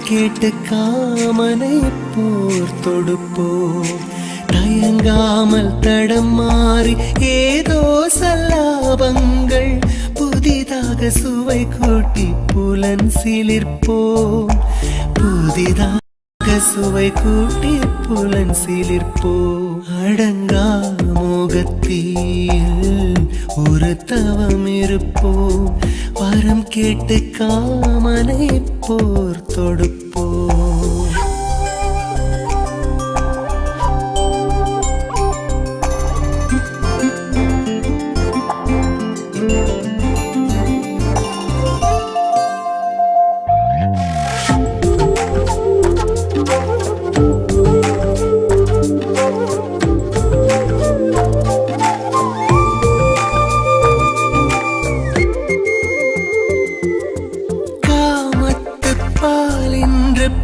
கேட்டு காமனை போர் தொடுப்போம். தயங்காமல் தடம் மாறி ஏதோ சல்லாபங்கள் புதிதாக சுவை கூட்டி புலன் சிலிர்ப்போம். புதிதாக சுவை கூட்டி புலன் சிலிர்ப்போம். அடங்கா மோகத்தில் ஒரு தவம் இருப்போம். வரம் கேட்டு காமனை போர் தொடுப்போம்.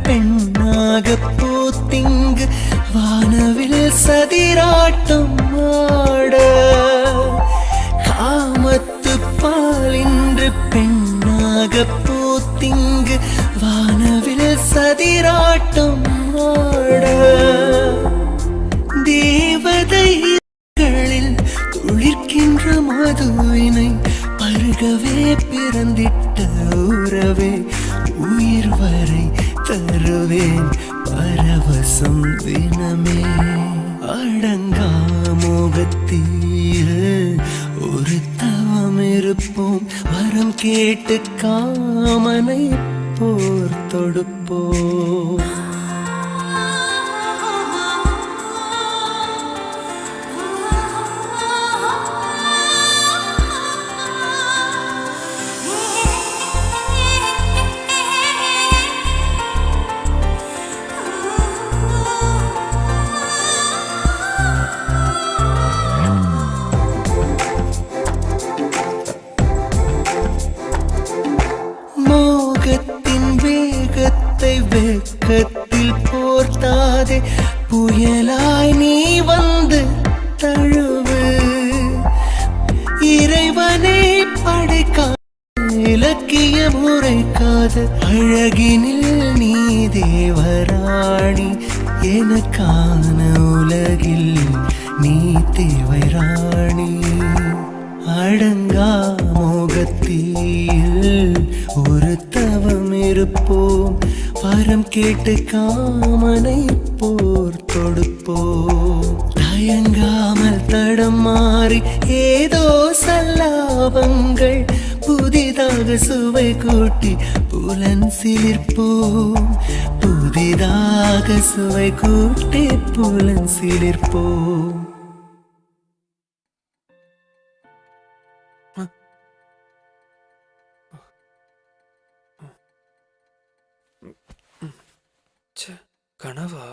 பெண்ணாக பூத்திங்கு வானவில் சதிராட்டம் ஆட, காமத்து பாலின்று பெண்ணாக பூத்திங்கு வானவில் சதிராட்டம் ஆட, தேவதைகளில் துளிர்க்கின்ற மதுவினை பருகவே பிறந்திட்ட உறவே உயிர் வரை தருவேன் பரவசம் தினமே. அடங்கா மோகத்தில் ஒரு தவம் இருப்போம். வரம் கேட்டு காமனை போர் தொடுப்போம். மோகத்தின் வேகத்தை வெக்கத்தில் போர்த்தாதே, புயலாய் நீ வந்து தழுவு. இறைவனை படைக்காத இலக்கிய முறைக்காத அழகினில் நீ தேவராணி. எனக்கான உலகில் நீ தேவை ராணி. அடங்கா மோகத்தில் ஒரு தவம் இருப்போம். வரம் கேட்டு காமனை போர் தொடுப்போம். தயங்காமல் தடம் மாறி ஏதோ சல்லாபங்கள் புதிதாக சுவை கூட்டி புலன் சிலிர்ப்போம். புதிதாக சுவை கூட்டி புலன் சிலிர்ப்போம். கனவா?